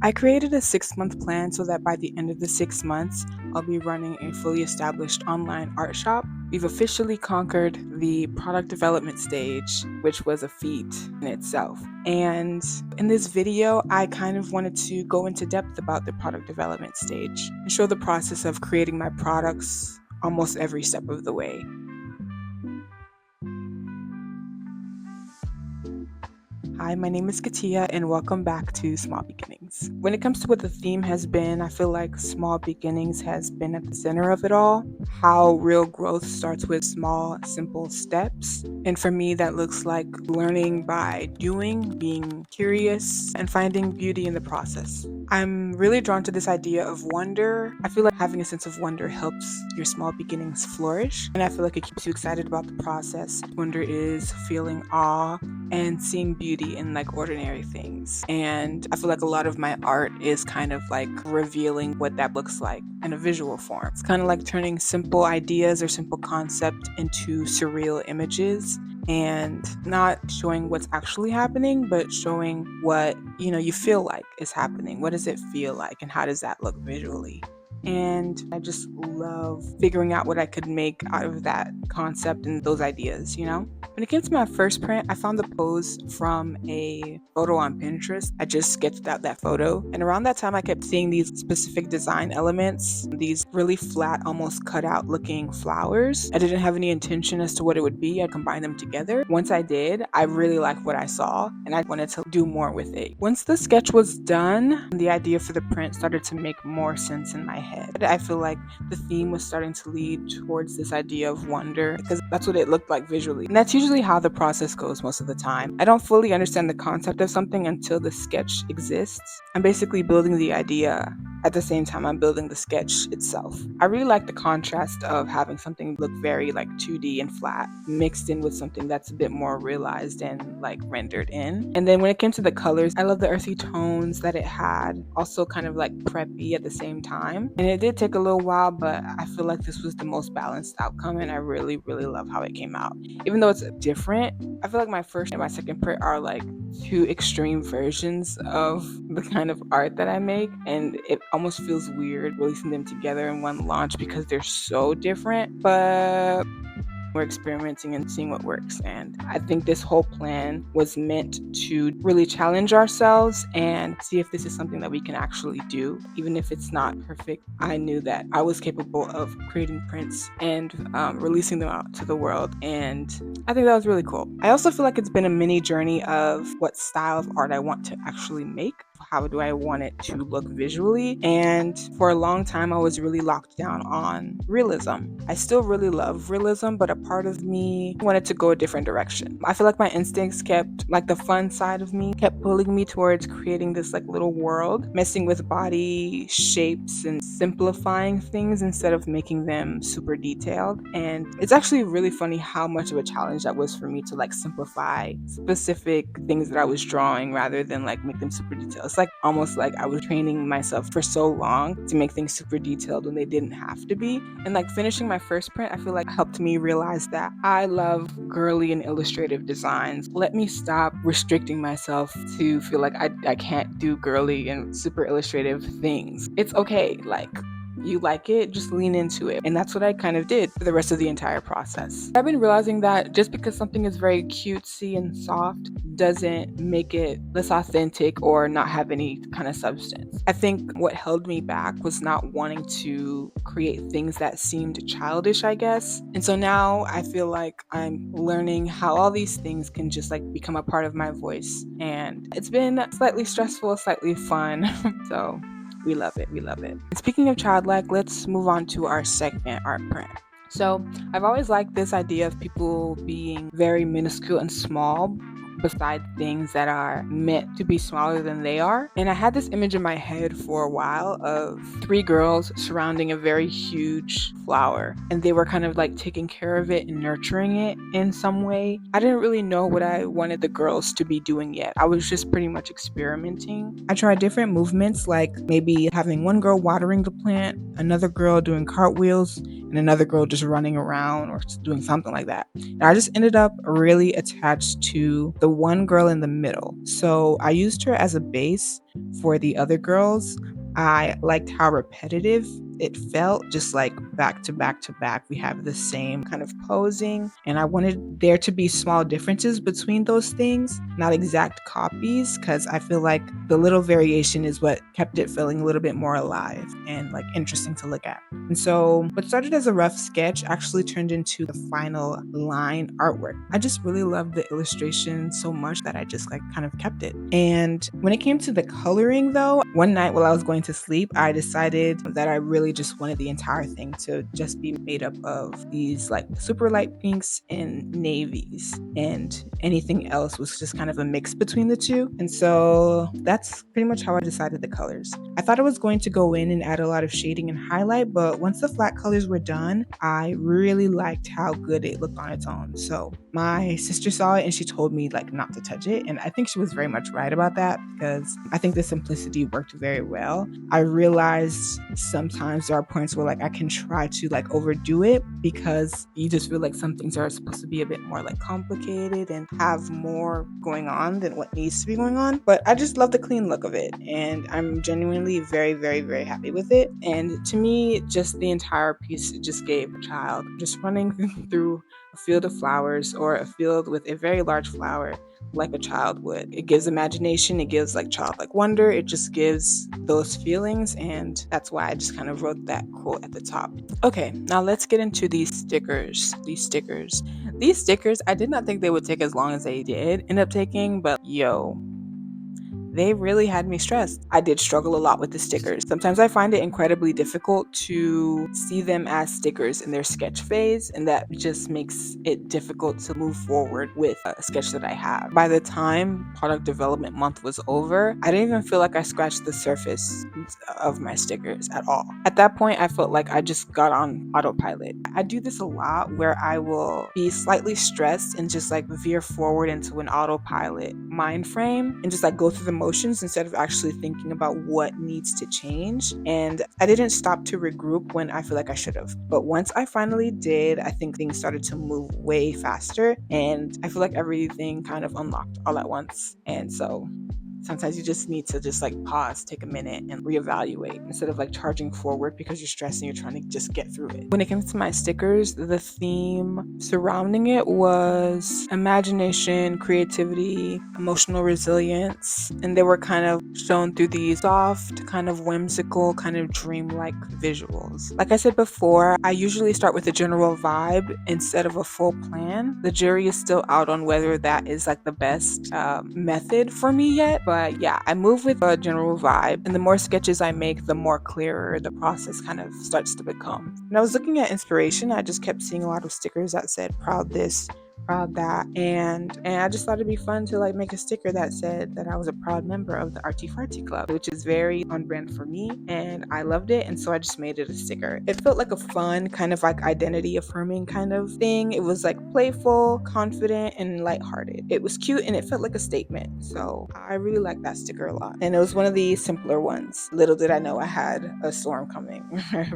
I created a 6-month plan so that by the end of the 6 months, I'll be running a fully established online art shop. We've officially conquered the product development stage, which was a feat in itself. And in this video, I kind of wanted to go into depth about the product development stage and show the process of creating my products almost every step of the way. Hi, my name is Katia, and welcome back to Small Beginnings. When it comes to what the theme has been, I feel like Small Beginnings has been at the center of it all. How real growth starts with small, simple steps. And for me, that looks like learning by doing, being curious, and finding beauty in the process. I'm really drawn to this idea of wonder. I feel like having a sense of wonder helps your small beginnings flourish, and I feel like it keeps you excited about the process. Wonder is feeling awe and seeing beauty in like ordinary things. And I feel like a lot of my art is kind of like revealing what that looks like in a visual form. It's kind of like turning simple ideas or simple concept into surreal images and not showing what's actually happening, but showing what, you feel like is happening. What does it feel like and how does that look visually? And I just love figuring out what I could make out of that concept and those ideas. When it came to my first print, I found the pose from a photo on Pinterest. I just sketched out that photo. And around that time, I kept seeing these specific design elements, these really flat, almost cut out looking flowers. I didn't have any intention as to what it would be. I combined them together. Once I did, I really liked what I saw and I wanted to do more with it. Once the sketch was done, the idea for the print started to make more sense in my head. I feel like the theme was starting to lead towards this idea of wonder because that's what it looked like visually. And that's usually how the process goes most of the time. I don't fully understand the concept of something until the sketch exists. I'm basically building the idea at the same time I'm building the sketch itself. I really like the contrast of having something look very like 2D and flat mixed in with something that's a bit more realized and like rendered in. And then when it came to the colors, I love the earthy tones that it had, also kind of like preppy at the same time. And it did take a little while, but I feel like this was the most balanced outcome and I really, really love how it came out. Even though it's different, I feel like my first and my second print are like two extreme versions of the kind of art that I make, and it almost feels weird releasing them together in one launch because they're so different, but we're experimenting and seeing what works. And I think this whole plan was meant to really challenge ourselves and see if this is something that we can actually do. Even if it's not perfect, I knew that I was capable of creating prints and releasing them out to the world. And I think that was really cool. I also feel like it's been a mini journey of what style of art I want to actually make. How do I want it to look visually? And for a long time, I was really locked down on realism. I still really love realism, but a part of me wanted to go a different direction. I feel like my instincts kept, like the fun side of me, kept pulling me towards creating this like little world, messing with body shapes and simplifying things instead of making them super detailed. And it's actually really funny how much of a challenge that was for me to like simplify specific things that I was drawing rather than like make them super detailed. It's like almost like I was training myself for so long to make things super detailed when they didn't have to be. And like finishing my first print, I feel like helped me realize that I love girly and illustrative designs. Let me stop restricting myself to feel like I can't do girly and super illustrative things. It's okay. Like, you like it, just lean into it. And that's what I kind of did for the rest of the entire process. I've been realizing that just because something is very cutesy and soft doesn't make it less authentic or not have any kind of substance. I think what held me back was not wanting to create things that seemed childish, I guess. And so now I feel like I'm learning how all these things can just like become a part of my voice. And it's been slightly stressful, slightly fun. So we love it. We love it. And speaking of childlike, let's move on to our second art print. So I've always liked this idea of people being very minuscule and small beside things that are meant to be smaller than they are. And I had this image in my head for a while of three girls surrounding a very huge flower, and they were kind of like taking care of it and nurturing it in some way. I didn't really know what I wanted the girls to be doing yet. I was just pretty much experimenting. I tried different movements, like maybe having one girl watering the plant, another girl doing cartwheels, and and another girl just running around or doing something like that. And I just ended up really attached to the one girl in the middle. So I used her as a base for the other girls. I liked how repetitive it felt, just like back to back to back. We have the same kind of posing, and I wanted there to be small differences between those things, not exact copies, because I feel like the little variation is what kept it feeling a little bit more alive and like interesting to look at. And so, what started as a rough sketch actually turned into the final line artwork. I just really loved the illustration so much that I just like kind of kept it. And when it came to the coloring, though, one night while I was going to sleep, I decided that I really just wanted the entire thing to just be made up of these like super light pinks and navies, and anything else was just kind of a mix between the two. And so that's pretty much how I decided the colors. I thought I was going to go in and add a lot of shading and highlight, but once the flat colors were done, I really liked how good it looked on its own. So my sister saw it and she told me like not to touch it, and I think she was very much right about that, because I think the simplicity worked very well. I realized sometimes there are points where like I can try to like overdo it, because you just feel like some things are supposed to be a bit more like complicated and have more going on than what needs to be going on. But I just love the clean look of it, and I'm genuinely very, very, very happy with it. And to me, just the entire piece just gave a child just running through a field of flowers, or a field with a very large flower, like a child would. It gives imagination, it gives like childlike wonder, it just gives those feelings, and that's why I just kind of wrote that quote at the top. Okay, now let's get into these stickers. These stickers, I did not think they would take as long as they did end up taking, but yo, they really had me stressed. I did struggle a lot with the stickers. Sometimes I find it incredibly difficult to see them as stickers in their sketch phase, and that just makes it difficult to move forward with a sketch that I have. By the time product development month was over, I didn't even feel like I scratched the surface of my stickers at all. At that point, I felt like I just got on autopilot. I do this a lot where I will be slightly stressed and just like veer forward into an autopilot mind frame and just like go through the motions instead of actually thinking about what needs to change. And I didn't stop to regroup when I feel like I should have. But once I finally did, I think things started to move way faster, and I feel like everything kind of unlocked all at once. And so sometimes you just need to just like pause, take a minute, and reevaluate instead of like charging forward because you're stressed and you're trying to just get through it. When it comes to my stickers, the theme surrounding it was imagination, creativity, emotional resilience, and they were kind of shown through these soft, kind of whimsical, kind of dreamlike visuals. Like I said before, I usually start with a general vibe instead of a full plan. The jury is still out on whether that is like the best method for me yet, but yeah, I move with a general vibe, and the more sketches I make, the more clearer the process kind of starts to become. When I was looking at inspiration, I just kept seeing a lot of stickers that said proud this, proud that, and I just thought it'd be fun to like make a sticker that said that I was a proud member of the Arty Farty Club, which is very on brand for me, and I loved it, and so I just made it a sticker. It felt like a fun kind of like identity affirming kind of thing. It was like playful, confident, and lighthearted. It was cute and it felt like a statement, so I really liked that sticker a lot, and it was one of the simpler ones. Little did I know I had a storm coming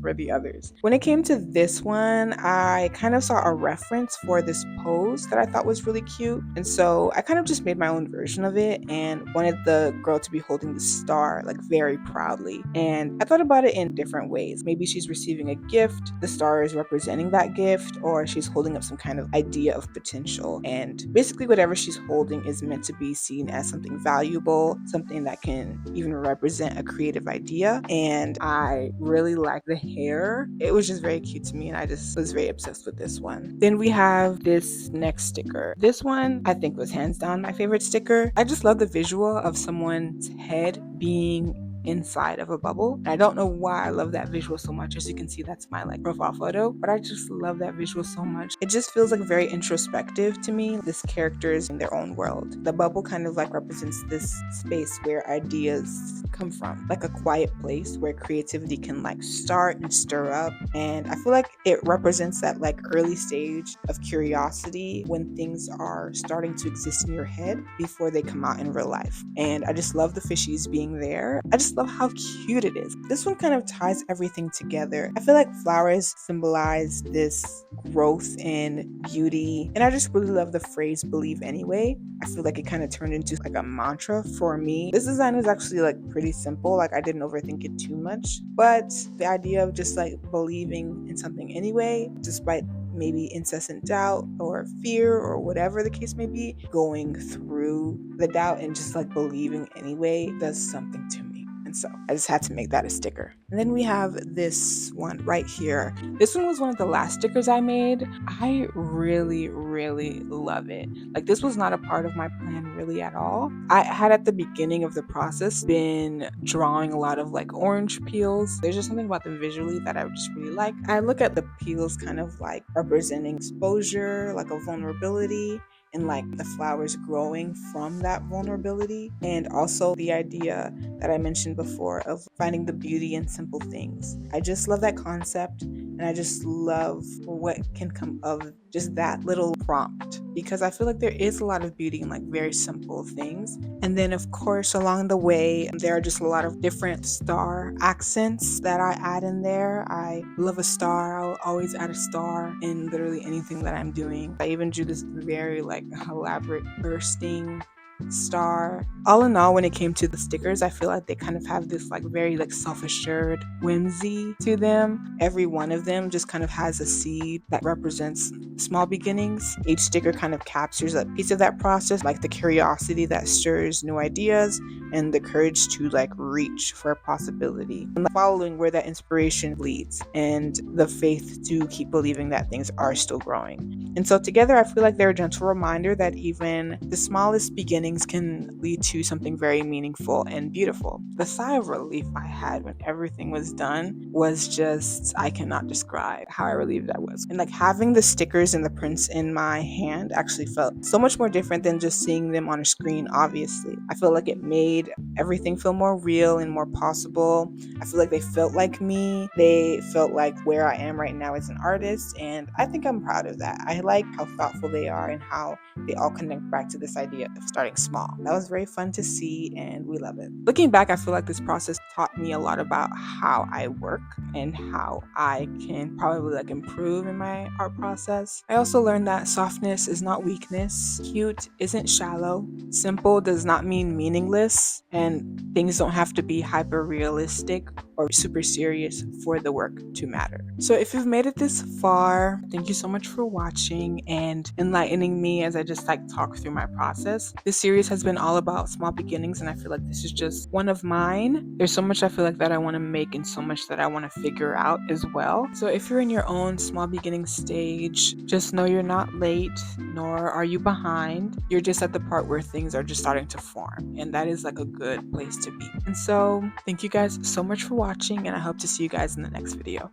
for the others. When it came to this one, I kind of saw a reference for this pose that I thought was really cute. And so I kind of just made my own version of it and wanted the girl to be holding the star like very proudly. And I thought about it in different ways. Maybe she's receiving a gift, the star is representing that gift, or she's holding up some kind of idea of potential. And basically, whatever she's holding is meant to be seen as something valuable, something that can even represent a creative idea. And I really like the hair. It was just very cute to me, and I just was very obsessed with this one. Then we have this next sticker. This one I think was hands down my favorite sticker. I just love the visual of someone's head being inside of a bubble. And I don't know why I love that visual so much. As you can see, that's my like profile photo, but I just love that visual so much. It just feels like very introspective to me. This character is in their own world. The bubble kind of like represents this space where ideas come from, like a quiet place where creativity can like start and stir up. And I feel like it represents that like early stage of curiosity when things are starting to exist in your head before they come out in real life. And I just love the fishies being there. I just just love how cute it is. This one kind of ties everything together. I feel like flowers symbolize this growth and beauty, and I just really love the phrase believe anyway. I feel like it kind of turned into like a mantra for me. This design is actually like pretty simple, like I didn't overthink it too much, but the idea of just like believing in something anyway, despite maybe incessant doubt or fear or whatever the case may be, going through the doubt and just like believing anyway does something to me. And so I just had to make that a sticker. And then we have this one right here. This one was one of the last stickers I made. I really, really love it. Like, this was not a part of my plan really at all. I had at the beginning of the process been drawing a lot of like orange peels. There's just something about them visually that I just really like. I look at the peels kind of like representing exposure, like a vulnerability, and like the flowers growing from that vulnerability, and also the idea that I mentioned before of finding the beauty in simple things. I just love that concept, and I just love what can come of just that little prompt, because I feel like there is a lot of beauty in like very simple things. And then of course along the way there are just a lot of different star accents that I add in there. I love a star. I'll always add a star in literally anything that I'm doing. I even drew this very like elaborate bursting star. All in all, when it came to the stickers, I feel like they kind of have this like very like self-assured whimsy to them. Every one of them just kind of has a seed that represents small beginnings. Each sticker kind of captures a piece of that process, like the curiosity that stirs new ideas and the courage to like reach for a possibility, and following where that inspiration leads, and the faith to keep believing that things are still growing. And so together I feel like they're a gentle reminder that even the smallest beginnings can lead to something very meaningful and beautiful. The sigh of relief I had when everything was done was just, I cannot describe how relieved I was. And like having the stickers and the prints in my hand actually felt so much more different than just seeing them on a screen, obviously. I feel like it made everything feel more real and more possible. I feel like they felt like me. They felt like where I am right now as an artist, and I think I'm proud of that. I like how thoughtful they are and how they all connect back to this idea of starting small. That was very fun to see, and we love it. Looking back, I feel like this process taught me a lot about how I work and how I can probably like improve in my art process. I also learned that softness is not weakness, cute isn't shallow, simple does not mean meaningless, and things don't have to be hyper realistic or super serious for the work to matter. So if you've made it this far, thank you so much for watching and enlightening me as I just like talk through my process. This series has been all about small beginnings, and I feel like this is just one of mine. There's so much I feel like that I want to make and so much that I want to figure out as well. So if you're in your own small beginning stage, just know you're not late, nor are you behind. You're just at the part where things are just starting to form, and that is like a good place to be. And so thank you guys so much for watching, and I hope to see you guys in the next video.